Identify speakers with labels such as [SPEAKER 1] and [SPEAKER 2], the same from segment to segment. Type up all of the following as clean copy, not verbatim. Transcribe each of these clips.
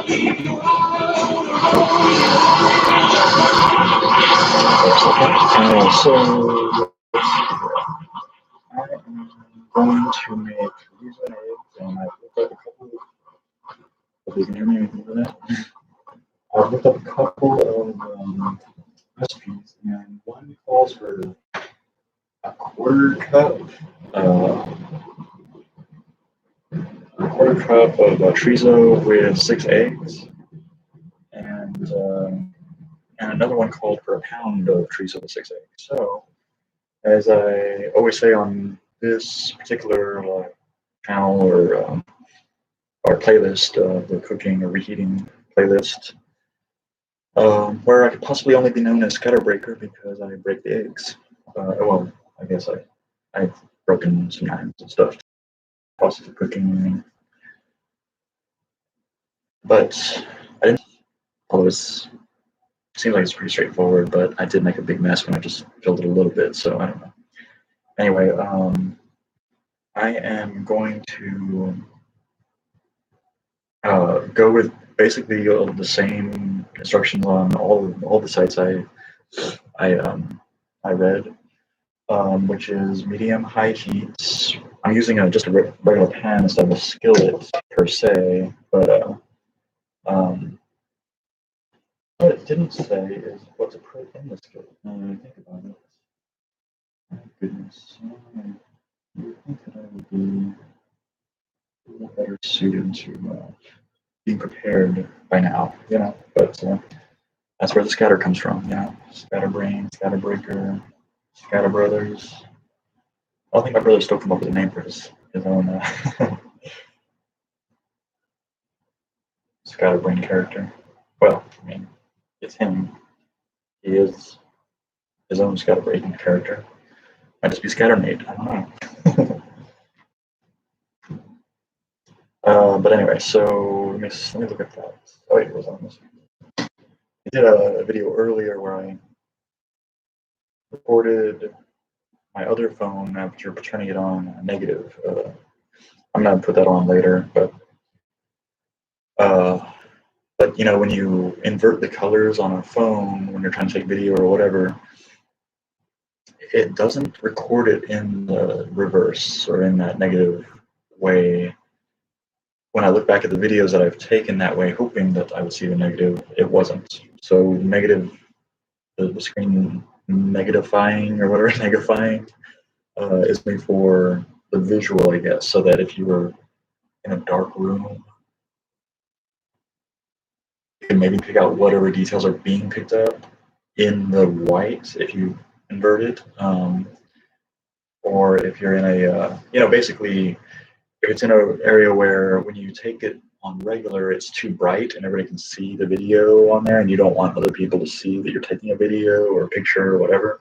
[SPEAKER 1] So I am going to make chorizo and eggs, and I've looked up a couple. If you can hear me, anything for that? I've looked up a couple of recipes, and one calls for a uh, quarter cup of chorizo with 6 eggs, and and another one called for a pound of chorizo with 6 eggs. So, as I always say on this particular channel or playlist, the cooking or reheating playlist, where I could possibly only be known as Scatterbreaker because I break the eggs. Well, I guess I've broken some knives and stuff, process of cooking, but I didn't. Although it seems like it's pretty straightforward, but I did make a big mess when I just filled it a little bit, so I don't know. Anyway, I am going to go with basically the same instructions on all the sites I I read, which is medium high heat. I'm using just a regular pan instead of a skillet per se, but what it didn't say is what to put in the skillet. Now that I think about it, my goodness, I would think that I would be a little better suited to being prepared by now, But that's where the scatter comes from. Scatterbrain, Scatterbreaker, Scatterbrothers. I think my brother still come up with a name for his own Scatterbrain character. Well, I mean, it's him. He is his own Scatterbrain character. Might just be Scattermate. I don't know. But anyway, so let me look at that. Oh, wait, it was on this. I did a video earlier where I recorded my other phone after turning it on negative. I'm gonna put that on later, uh, but when you invert the colors on a phone when you're trying to take video or whatever, it doesn't record it in the reverse or in that negative way. When I look back at the videos that I've taken that way, hoping that I would see the negative, it wasn't. So negative, the screen negatifying or whatever, negatifying, is made for the visual, I guess, so that if you were in a dark room, you can maybe pick out whatever details are being picked up in the white if you invert it, or if you're in basically if it's in an area where when you take it on regular, it's too bright and everybody can see the video on there, and you don't want other people to see that you're taking a video or a picture or whatever.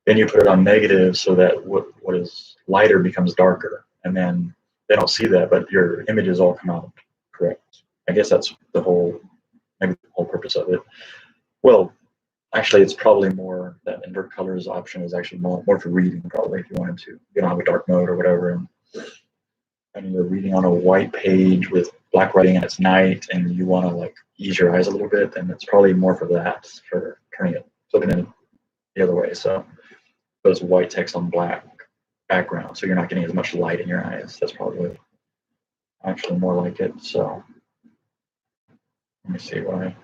[SPEAKER 1] Then you put it on negative so that what is lighter becomes darker, and then they don't see that, but your images all come out correct. I guess that's maybe the whole purpose of it. Well, actually, it's probably more that invert colors option is actually more for reading, probably, if you wanted to. You don't have a dark mode or whatever, and you're reading on a white page with black writing and it's night, and you want to ease your eyes a little bit, then it's probably more for that, for flipping it the other way. So it's white text on black background, so you're not getting as much light in your eyes. That's probably actually more like it. So let me see why.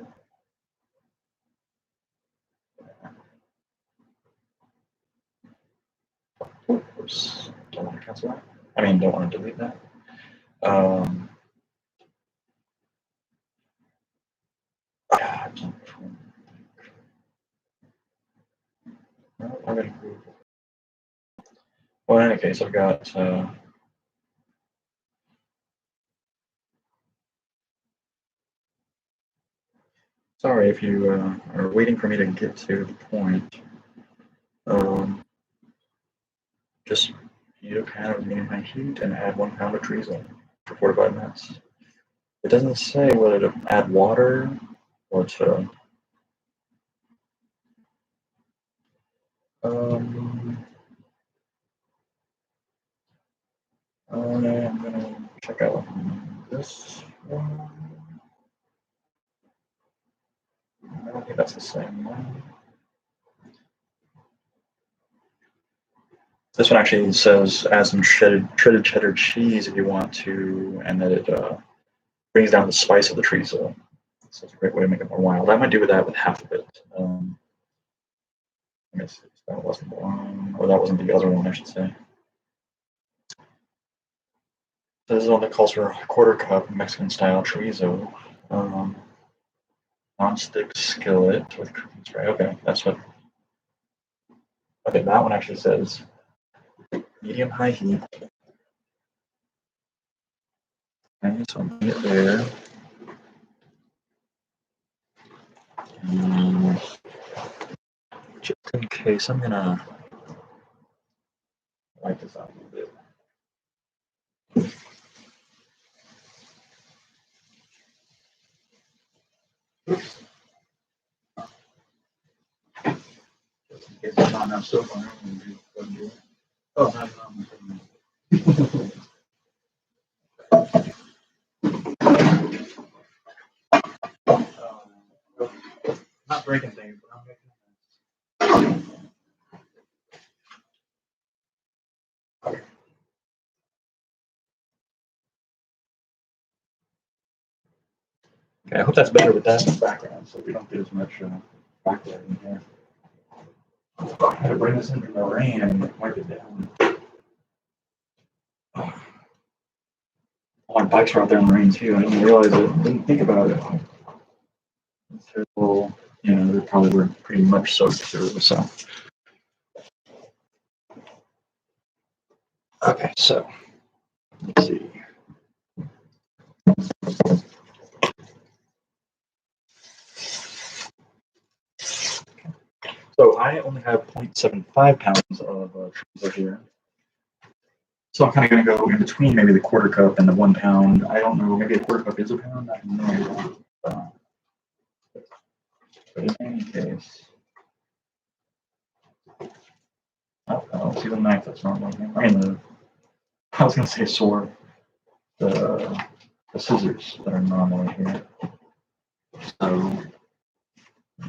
[SPEAKER 1] Oops, don't want to cancel that. I mean, don't want to delete that. Well, in any case, I've got sorry if you are waiting for me to get to the point. Just heat a pan of medium high heat and add 1 pound of chorizo for 45 minutes. It doesn't say whether to add water or to I'm gonna check out this one. Okay, that's the same one. This one actually says add some shredded cheddar cheese if you want to, and that it brings down the spice of the chorizo. So it's a great way to make it more wild. I might do that with half of it. I guess that wasn't one, or that wasn't the other one, I should say. This is one that calls for a quarter cup Mexican style chorizo. Non-stick skillet with cooking spray. Okay, that's what. Okay, that one actually says medium high heat. Okay, so I'm putting it there. And just in case, I'm gonna wipe this out a little bit. Oops. Just in case it's not enough soap on it, I'm gonna do it. Oh, not enough. Not breaking things, but I'm making a mess. Okay, I hope that's better with that in the background, so we don't get as much backlight in here. I had to bring this in from the rain and wipe it down. All my bikes were out there in the rain too. I didn't realize it. Didn't think about it until they probably were pretty much soaked through. So okay, so let's see. So I only have 0.75 pounds of chorizo here. So I'm kind of going to go in between maybe the quarter cup and the 1 pound. I don't know, maybe a quarter cup is a pound. I don't know. But in any case, oh, see the knife that's normally here. I mean, I was going to say sword. The scissors that are normally here. So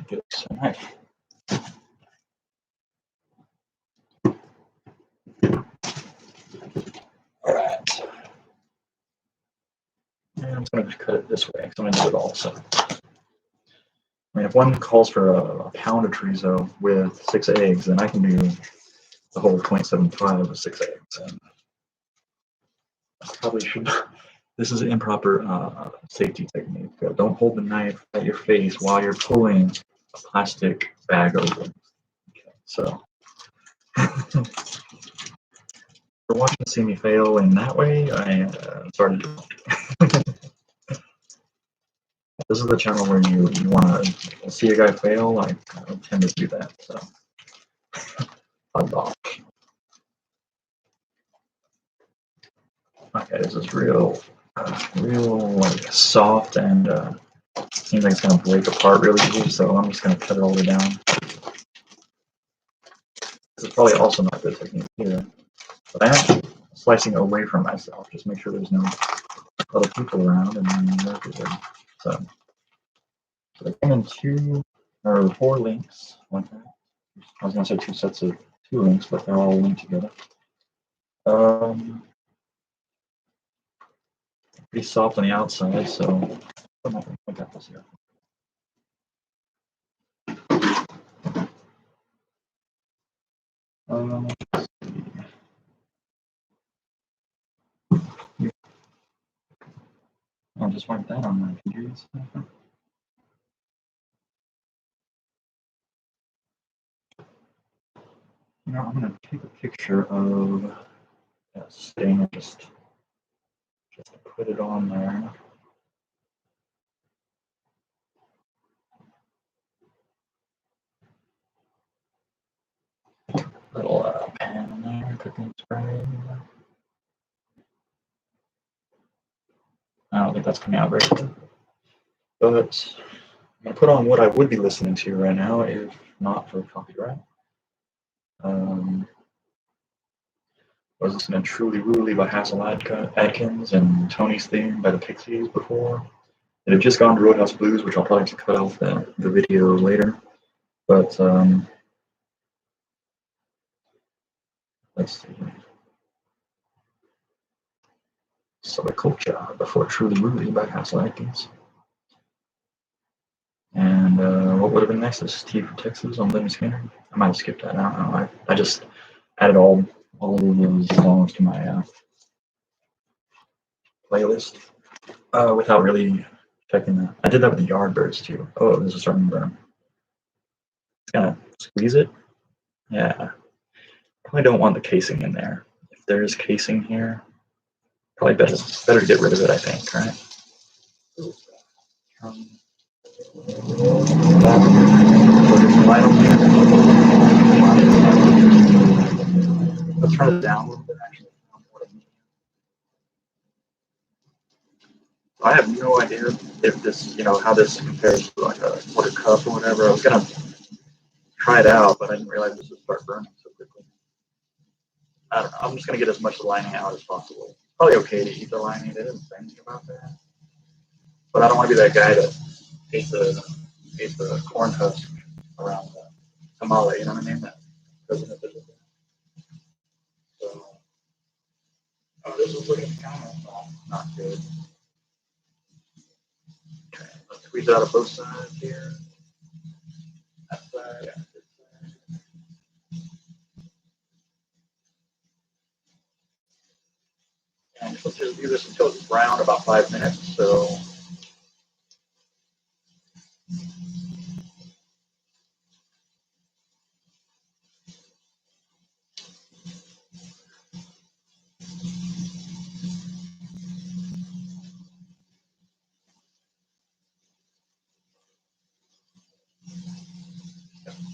[SPEAKER 1] get a knife. All right. And I'm just going to cut it this way because I'm going to do it all. So, I mean, if one calls for a pound of chorizo with 6 eggs, then I can do the whole 0.75 with 6 eggs. And I probably should. This is an improper safety technique. Don't hold the knife at your face while you're pulling a plastic bag open. Okay, so. For watching to see me fail in that way, I started. This is the channel where you want to see a guy fail. I tend to do that. So, off. Okay, this is real like soft and seems like it's gonna break apart really easy. So I'm just gonna cut it all the way down. This is probably also not good technique here, but I am slicing away from myself. Just make sure there's no other people around, and then you're good. So they come in 2 or 4 links. Like that. I was gonna say 2 sets of 2 links, but they're all linked together. Pretty soft on the outside, so I'm not gonna pick up this here. I'll just wipe that on my fingers. I'm gonna take a picture of that stain and just put it on there. Little pan in there, cooking spray. I don't think that's coming out very good. But I'm gonna put on what I would be listening to right now, if not for copyright. I was listening to Truly Ruly by Hassel Adkins and Tony's Theme by the Pixies before. It had just gone to Roadhouse Blues, which I'll probably have to cut off the video later. But let's see. Soda Culture before Truly Rudy by Castle Atkins. And what would have been next? This is T for Texas on Lemmy Skinner. I might have skipped that. I don't know. I just added all of those songs to my playlist without really checking that. I did that with the Yardbirds too. Oh, this is starting to burn. Just gonna squeeze it. Yeah. Probably don't want the casing in there. If there is casing here, probably better to get rid of it, I think, right? Let's turn it down a little bit, actually. I have no idea if this, how this compares to like a quarter cup or whatever. I was gonna try it out, but I didn't realize this would start burning so quickly. I don't know. I'm just gonna get as much of the lining out as possible. Probably okay to eat the lining. They didn't say anything about that. But I don't want to be that guy that ate the corn husk around the tamale. You know what I mean? That president did with that. So, this is looking kind of not good. Okay, let's squeeze it out of both sides here. That side, yeah. And let's just do this until it's brown, about 5 minutes. So.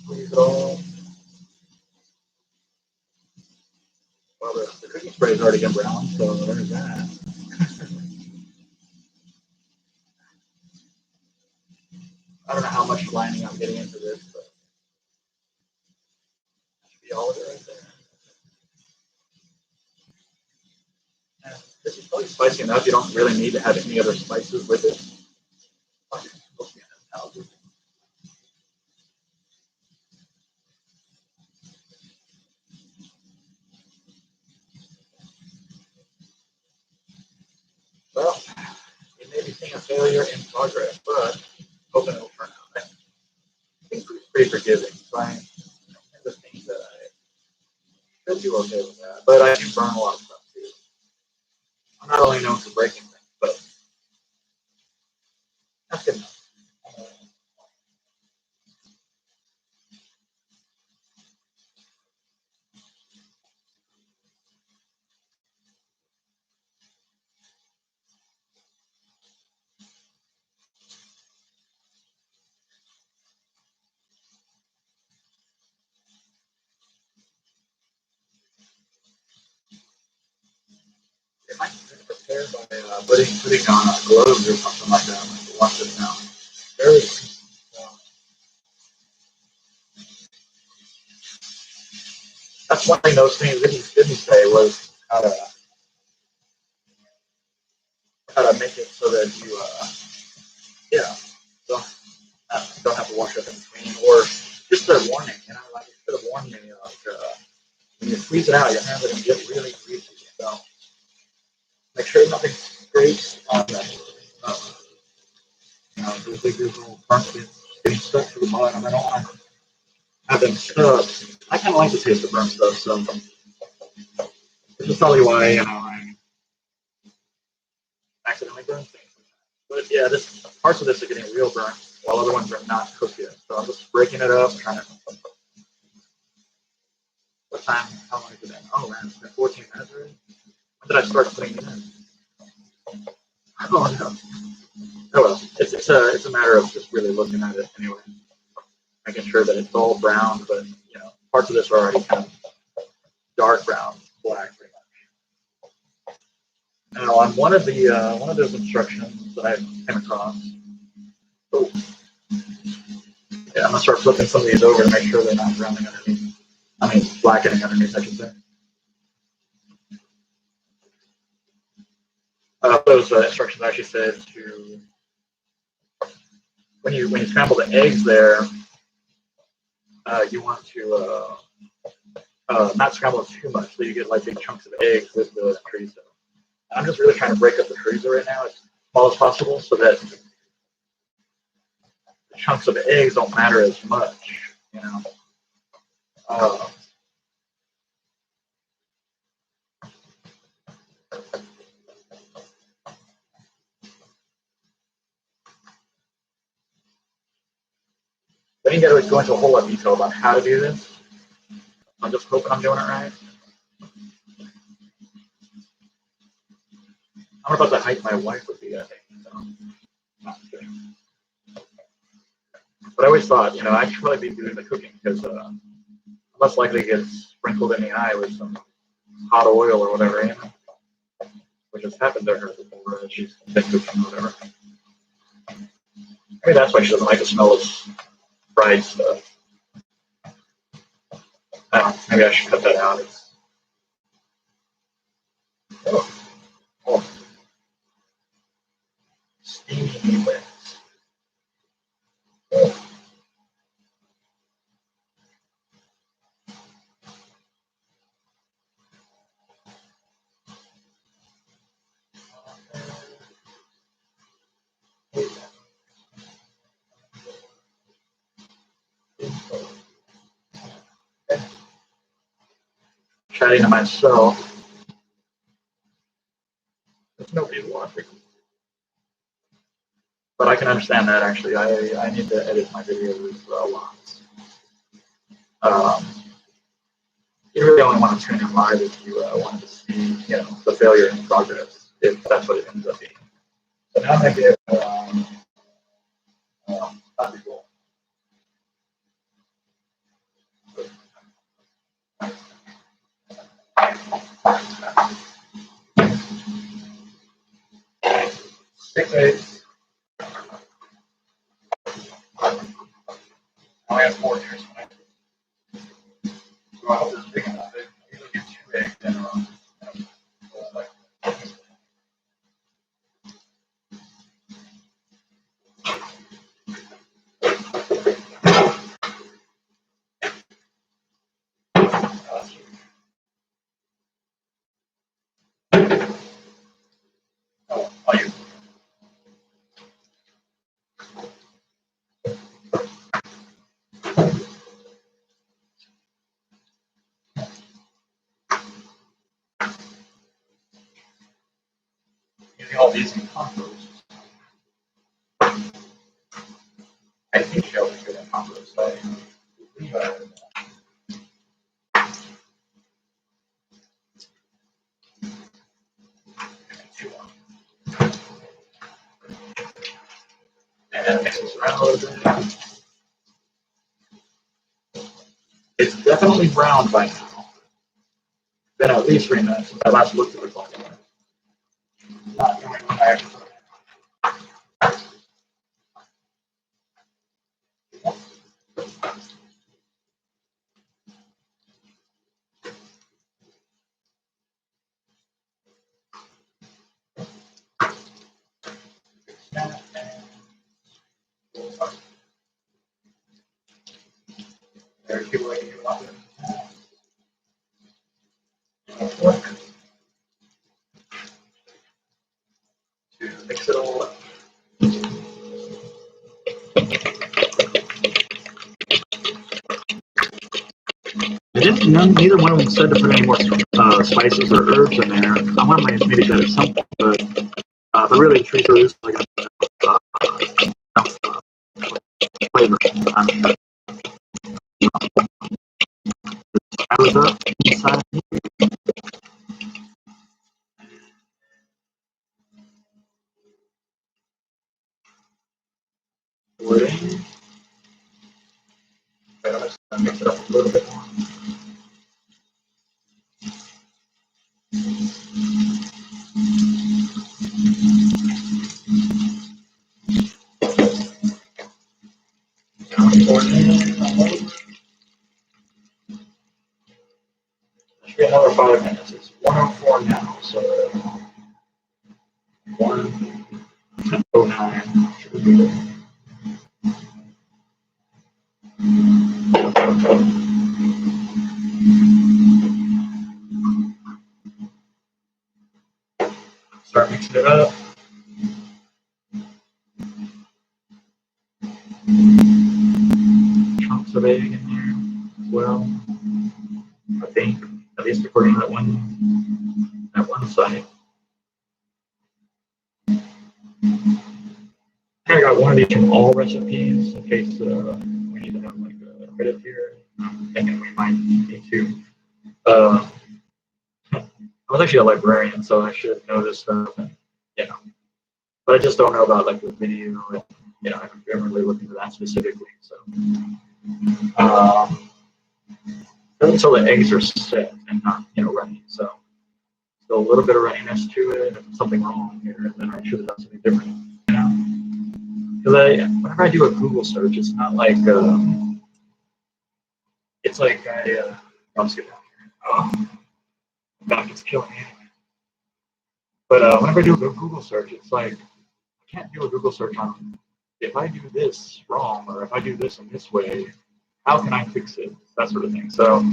[SPEAKER 1] Squeeze it all. Well, the cooking spray is already getting brown, so there's that. I don't know how much lining I'm getting into this, but that should be all of it right there. And this is probably spicy enough. You don't really need to have any other spices with it. Well, you may be seeing a failure in progress, but hoping it'll turn out. I think it's pretty forgiving. So the things that I should do okay with that, but I do burn a lot of stuff too. I'm not only known for breaking things, but that's good enough. It might be prepared by putting on gloves or something like that. Like watch this now. Very. That's one thing those things didn't say was how to make it so that you don't have to wash up in between, or just a warning. Like it should have warned me. Like when you squeeze it out, your hands are going to get really greasy. So make sure nothing scrapes on the those big little burnt bits getting stuck to the bottom. I don't want to have them stuck. I kind of like the taste of burnt stuff, so this is probably why I accidentally burn things. But yeah, this parts of this are getting real burnt, while other ones are not cooked yet. So I'm just breaking it up, trying to. What time? How long has it been? Oh man, it's been 14 minutes already. When did I start putting it in? Oh no. Oh well, it's a matter of just really looking at it anyway, making sure that it's all brown, but parts of this are already kind of dark brown, black, pretty much. Now on one of those instructions that I came across. Oh, yeah, I'm gonna start flipping some of these over to make sure they're not browning underneath. I mean, blackening underneath, I should say. Those instructions actually said to
[SPEAKER 2] when you scramble the eggs there, you want to not scramble it too much, so you get like big chunks of eggs with the chorizo. I'm just really trying to break up the chorizo right now as small as possible, so that the chunks of eggs don't matter as much, you know. I ain't got to go into a whole lot of detail about how to do this. I'm just hoping I'm doing it right. I'm about the height my wife would be, I think. So, not sure. But I always thought, you know, I should probably be doing the cooking because I'm less likely to get sprinkled in the eye with some hot oil or whatever, you know, which has happened to her before. She's been cooking or whatever. Maybe that's why she doesn't like the smell of fried stuff. I don't know, maybe I should cut that out. Oh. Steamy wet. Oh. Chatting to myself. There's nobody watching. But I can understand that actually. I need to edit my videos a lot. You really only want to tune in live if you want to see, you know, the failure in progress, if that's what it ends up being. So now I'm going to get that'd be cool. 6 eggs. I only have 4 here, so I hope this is big enough. I usually get 2 eggs in a row. Using all these in compost. I think shells are good in compost. I believe I have and mix this around a little bit. It's definitely browned by now. It's been at least 3 minutes since I last looked at the clock. Not knowing when I actually. There's people like you out there. To mix it all up. Neither one of them said to put any more spices or herbs in there. I want my maybe that at some point, but really, chorizo is like a flavor. I was up inside. Waiting. I'm just gonna mix it up a little bit more. Should be another 5 minutes. It's 1:04 now, so 1:09 should be good. mixing it up. Chunks of egg in there as well. I think, at least according to that one site. I got one of these from all recipes in case we need to have like a credit here. I'm thinking we might need to. I was actually a librarian, so I should know this stuff, and but I just don't know about like the video, and I haven't really looked into that specifically. So, until the eggs are set and not runny, so a little bit of runniness to it. If something wrong here, then I should have done something different. Because whenever I do a Google search, it's not like it's like I'll just get down here. Oh, back is killing me. But whenever I do a Google search, it's like I can't do a Google search on if I do this wrong or if I do this in this way, how can I fix it? That sort of thing. So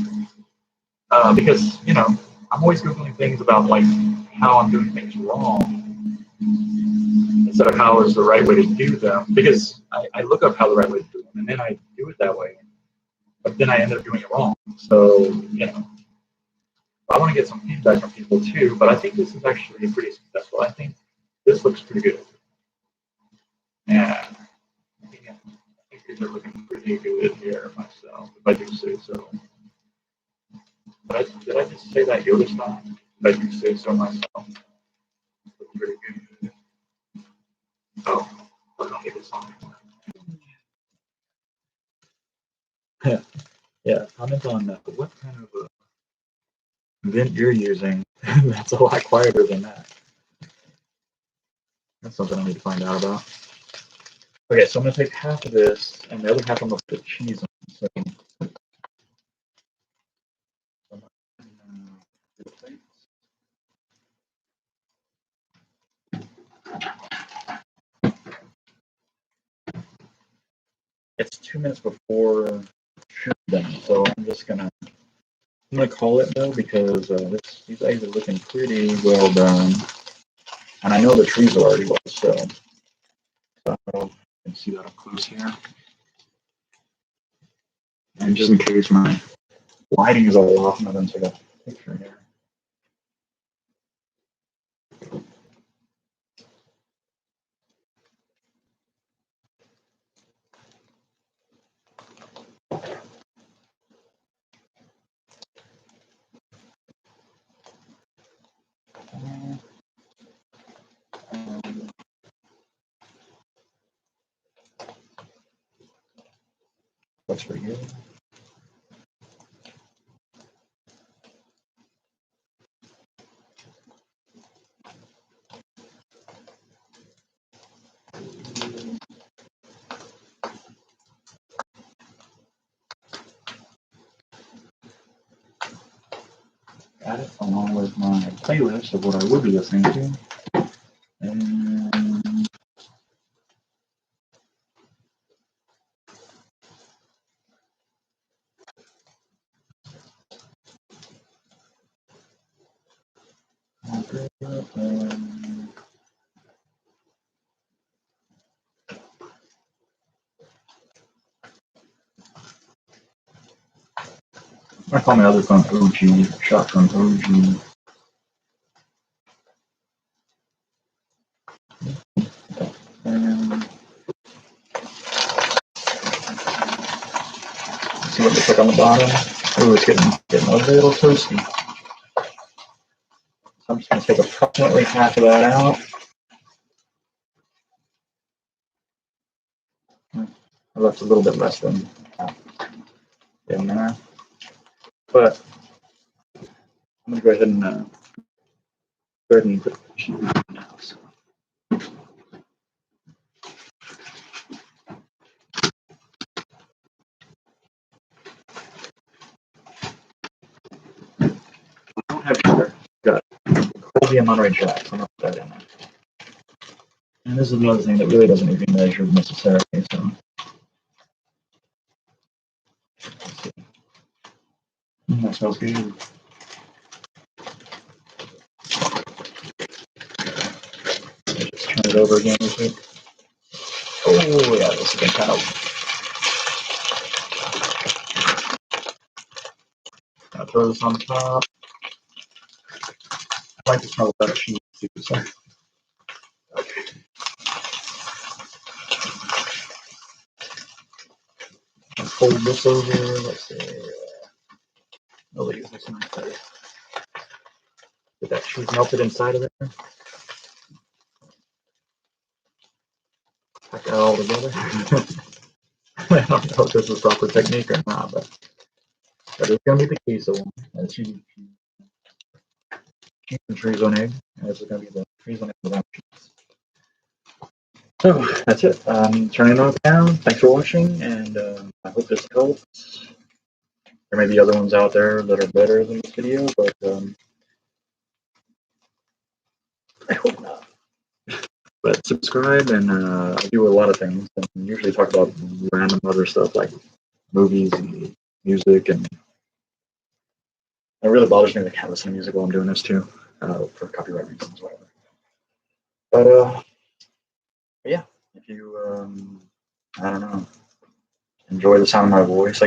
[SPEAKER 2] because I'm always Googling things about like how I'm doing things wrong instead of how is the right way to do them, because I look up how the right way to do them and then I do it that way, but then I end up doing it wrong. So I want to get some feedback from people too, but I think this is actually pretty successful. I think this looks pretty good. Yeah, I think these are looking pretty good here myself, if I do say so. Did I just say that Yoda style? If I do say so myself. Looks pretty good. Oh, I don't get this on. Yeah, comment on what kind of vent you're using. That's a lot quieter than that. That's something I need to find out about. Okay, so I'm going to take half of this, and the other half I'm going to put cheese on. So, it's 2 minutes before done, so I'm gonna call it though because these eggs are looking pretty well done, and I know the trees are already well so I don't know if you can see that up close here. And just in case my lighting is all off, I'm going to take a picture here. Looks pretty good. Got it along with my playlist of what I would be listening to. And I call my other phone OG, shotgun OG. And see what looks like on the bottom. Oh, it's getting a little toasty. So I'm just going to take approximately half of that out. I left a little bit less than half in there. But I'm going to go ahead and put the cheese in now. So. I don't have sugar. Got Colby and Monterey Jack, so I'm going to put that in there. And this is another thing that really doesn't need to be measured necessarily. So. That smells good.
[SPEAKER 1] turn it over again real quick. Oh yeah, this has been kind of. I'll throw this on top. I like to smell that cheese too. So. Okay. Fold this over. Let's see. I'll use this one. Get that cheese melted inside of there. Pack that all together. I don't know if this is proper technique or not, but it's going to be the queso one. That's cheese and chorizo and egg. And this is going to be the chorizo and egg without cheese. So that's it. Turning it off now. Thanks for watching, and I hope this helps. There may be other ones out there that are better than this video, but I hope not. But subscribe, and I do a lot of things, and usually talk about random other stuff like movies and music, and it really bothers me that I can't listen to music while I'm doing this too, for copyright reasons, whatever. But yeah, if you I don't know, enjoy the sound of my voice, I guess.